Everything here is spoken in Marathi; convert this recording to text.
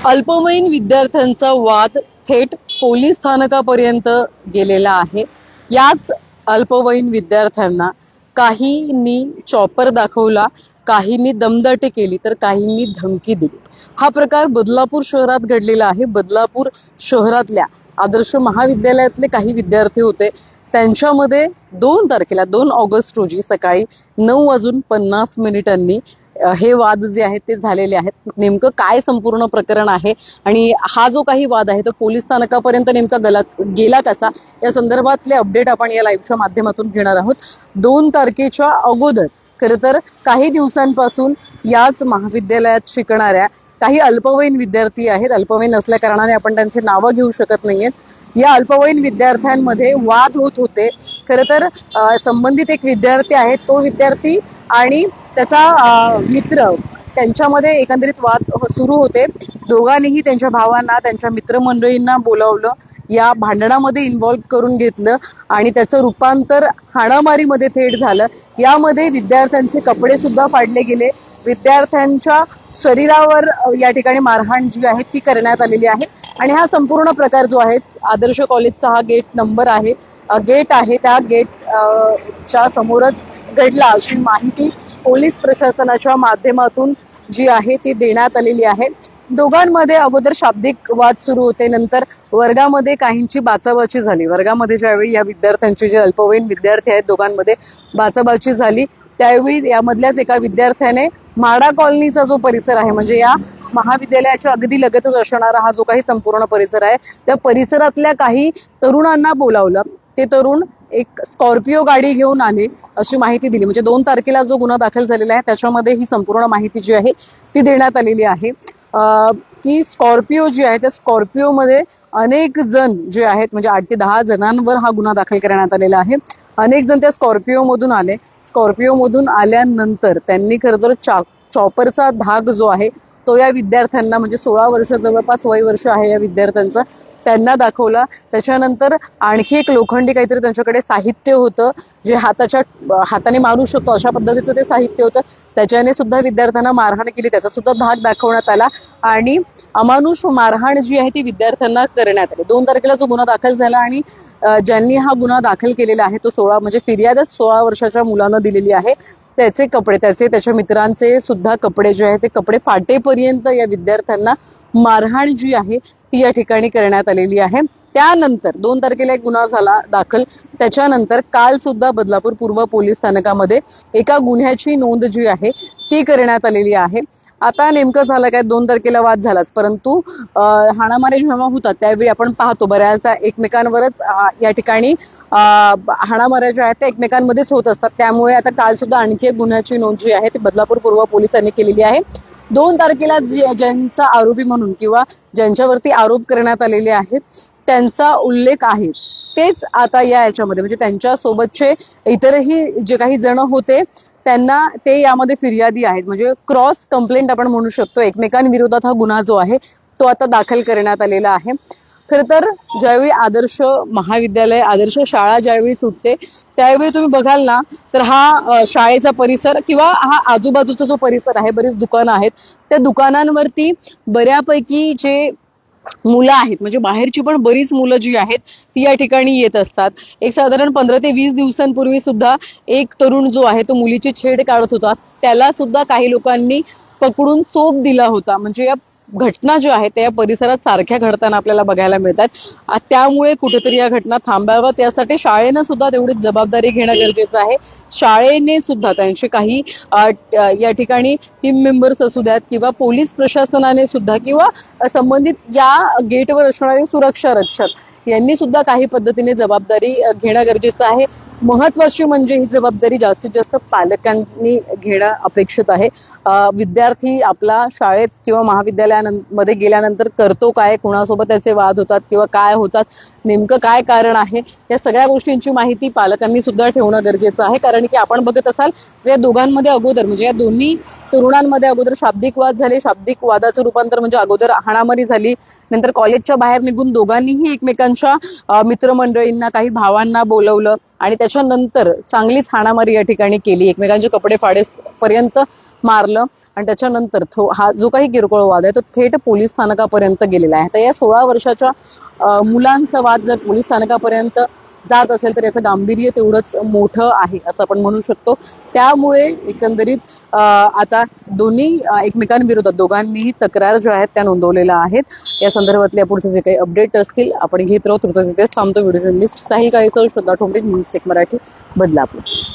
अल्पवयीन विद्यार्थ्यांचा वाद थेट पोलीस स्थानकापर्यंत गेलेला आहे। याच अल्पवयीन विद्यार्थ्यांना काहींनी चॉपर दाखवला, काहींनी दमदाटी केली तर काहींनी धमकी दिली। हा प्रकार बदलापूर शहरात घडलेला आहे। बदलापूर शहरातल्या आदर्श महाविद्यालयातले काही विद्यार्थी होते। त्यांच्यामध्ये 2 तारखेला 2 ऑगस्ट रोजी सकाळी 9:50 हे वाद जे आहेत ते झालेले आहेत। नेमकं काय संपूर्ण प्रकरण आहे आणि हा जो काही वाद आहे तो पोलीस स्थानकापर्यंत नेमका गेला कसा, या संदर्भातले अपडेट आपण या लाईव्हच्या माध्यमातून घेणार आहोत। 2 तारखेच्या अगोदर खरं तर काही दिवसांपासून याच महाविद्यालयात शिकणाऱ्या काही अल्पवयीन विद्यार्थी आहेत। अल्पवयीन असल्या कारणाने आपण त्यांचे नावं घेऊ शकत नाहीयेत। या अल्पवयीन विद्यार्थ्यांमध्ये वाद होत होते। खरं तर संबंधित एक विद्यार्थी आहे, तो विद्यार्थी आणि त्याचा मित्र, त्यांच्यामध्ये एकंदरीत वाद सुरू होते। दोघांनीही त्यांच्या भावांना, त्यांच्या मित्रमंडळींना बोलावलं, या भांडणामध्ये इन्व्हॉल्व करून घेतलं आणि त्याचं रूपांतर हाणामारीमध्ये थेट झालं। यामध्ये विद्यार्थ्यांचे कपडे सुद्धा फाडले गेले। विद्यार्थ्यांच्या शरीरावर या ठिकाणी मारहाण जी आहे ती करण्यात आलेली आहे। आणि हा संपूर्ण प्रकार जो आहे, आदर्श कॉलेजचा हा गेट आहे, त्या गेटच्या समोरच घडला अशी माहिती पोलीस प्रशासनाच्या माध्यमातून जी आहे ती देण्यात आलेली आहे। दोघांमध्ये अगोदर शाब्दिक वाद सुरू होते, नंतर वर्गामध्ये काहींची बाचाबाची झाली। वर्गामध्ये ज्यावेळी या विद्यार्थ्यांचे, जे अल्पवयीन विद्यार्थी आहेत, दोघांमध्ये बाचाबाची झाली, त्यावेळी यामधल्याच एका विद्यार्थ्याने म्हाडा कॉलनीचा जो परिसर आहे, म्हणजे या महाविद्यालयाच्या अगदी लगतच असणारा हा जो काही संपूर्ण परिसर आहे, त्या परिसरातल्या काही तरुणांना बोलावलं। ते तरुण एक स्कॉर्पिओ गाडी घेऊन आले अशी माहिती दिली। म्हणजे 2 तारखेला जो गुन्हा दाखल झालेला आहे त्याच्यामध्ये ही संपूर्ण माहिती जी आहे ती देण्यात आलेली आहे। ती स्कॉर्पिओ जी आहे त्या स्कॉर्पिओमध्ये अनेक जण जे आहेत, म्हणजे 8 ते 10 जणांवर हा गुन्हा दाखल करण्यात आलेला आहे। अनेक जण त्या स्कॉर्पिओ मधून आले। स्कॉर्पिओ मधून आल्यानंतर त्यांनी खरं तर चॉपरचा धाक जो आहे तो या विद्यार्थ्यांना, म्हणजे 16 वर्ष जवळपास वय वर्ष आहे या विद्यार्थ्यांचं, त्यांना दाखवला। त्याच्यानंतर आणखी एक लोखंडी काहीतरी त्यांच्याकडे साहित्य होतं, जे हाताने मारू शकतो अशा पद्धतीचं ते साहित्य होतं। त्याच्याने सुद्धा विद्यार्थ्यांना मारहाण केली, त्याचा सुद्धा धाक दाखवण्यात आला आणि अमानुष मारहाण जी आहे ती विद्यार्थ्यांना करण्यात आली। 2 तारखेला जो गुन्हा दाखल झाला आणि ज्यांनी हा गुन्हा दाखल केलेला आहे तो 16, म्हणजे फिर्यादच 16 वर्षाच्या मुलानं दिलेली आहे। त्याचे कपडे, त्याच्या मित्रांचे सुद्धा कपडे जे आहे ते कपडे फाटेपर्यंत या विद्यार्थ्यांना मारहाण जी आहे ती या ठिकाणी करण्यात आलेली आहे। त्यानंतर 2 तारखेला एक गुन्हा झाला दाखल। त्याच्यानंतर काल सुद्धा बदलापूर पूर्व पोलीस स्थानकामध्ये एका गुन्ह्याची नोंद जी आहे ती करण्यात आलेली आहे। आता नेमकं झालं काय, 2 तारखेला वाद झालाच, परंतु हाणामारी जेव्हा होतात त्यावेळी आपण पाहतो बऱ्याचदा एकमेकांवरच या ठिकाणी हाणामाऱ्या ज्या आहेत त्या एकमेकांमध्येच होत असतात। त्यामुळे आता काल सुद्धा आणखी एक गुन्ह्याची नोंद जी आहे ती बदलापूर पूर्व पोलिसांनी केलेली आहे। 2 तारखेला ज्यांचा आरोपी म्हणून किंवा ज्यांच्यावरती आरोप करण्यात आलेले आहेत त्यांचा उल्लेख आहे, तेच आता याच्यामध्ये, म्हणजे त्यांच्या सोबतचे इतरही जे काही जण होते त्यांना, ते यामध्ये फिर्यादी आहेत। म्हणजे क्रॉस कंप्लेंट आपण म्हणू शकतो। एकमेकांविरोधात हा गुन्हा जो आहे तो आता दाखल करण्यात आलेला आहे। खरं तर ज्यावेळी आदर्श महाविद्यालय, आदर्श शाळा ज्यावेळी सुटते त्यावेळी तुम्ही बघाल ना, तर हा शाळेचा परिसर किंवा हा आजूबाजूचा जो परिसर आहे, बरीच दुकानं आहेत, त्या दुकानांवरती बऱ्यापैकी जे मुलं आहेत, म्हणजे बाहेरची पण बरीच मुलं जी आहेत ती या ठिकाणी येत असतात। एक साधारण 15 ते 20 दिवसांपूर्वी सुद्धा एक तरुण जो आहे तो मुलीची छेड काढत होता, त्याला सुद्धा काही लोकांनी पकडून चोप दिला होता। म्हणजे या घटना ज्या आहेत त्या या परिसरात सारख्या घडताना आपल्याला बघायला मिळतात। त्यामुळे कुठेतरी या घटना थांबाव्यात, त्यासाठी शाळेनं सुद्धा तेवढीच जबाबदारी घेणं गरजेचं आहे। शाळेने सुद्धा त्यांचे काही या ठिकाणी टीम मेंबर्स असू द्यात किंवा पोलीस प्रशासनाने सुद्धा किंवा संबंधित या गेटवर असणारे सुरक्षा रक्षक यांनी सुद्धा काही पद्धतीने जबाबदारी घेणं गरजेचं आहे। महत्वाची म्हणजे ही जबाबदारी जास्तीत जास्त पालकांनी घेणं अपेक्षित आहे। विद्यार्थी आपला शाळेत किंवा महाविद्यालयामध्ये गेल्यानंतर करतो काय, कोणासोबत त्याचे वाद होतात किंवा काय होतात, नेमकं काय कारण आहे, या सगळ्या गोष्टींची माहिती पालकांनी सुद्धा ठेवणं गरजेचं आहे। कारण की आपण बघत असाल या दोघांमध्ये अगोदर, म्हणजे या दोन्ही तरुणांमध्ये अगोदर शाब्दिक वाद झाले। शाब्दिक वादाचं रूपांतर म्हणजे अगोदर हाणामारी झाली, नंतर कॉलेजच्या बाहेर निघून दोघांनीही एकमेकांच्या मित्रमंडळींना, काही भावांना बोलवलं आणि त्याच्यानंतर चांगलीच हाणामारी या ठिकाणी केली। एकमेकांचे कपडे फाडेपर्यंत मारलं आणि त्याच्यानंतर हा जो काही किरकोळ वाद आहे तो थेट पोलीस स्थानकापर्यंत गेलेला आहे. तर या 16 वर्षाच्या मुलांचा वाद जर पोलीस स्थानकापर्यंत जात असेल तर याचं गांभीर्य तेवढंच मोठं आहे असं आपण म्हणू शकतो. त्यामुळे एकंदरीत आता दोन्ही एकमेकांविरोधात दोघांनीही तक्रार ज्या आहेत त्या नोंदवलेल्या आहेत. या संदर्भातले पुढचे जे काही अपडेट असतील आपण घेत राहू. तुर्तास इथेच थांबतो. व्हिडिओ जर्नलिस्ट साहिल काळेसह श्रद्धा ठोंबरे, न्यूज टेक मराठी, बदलापूर.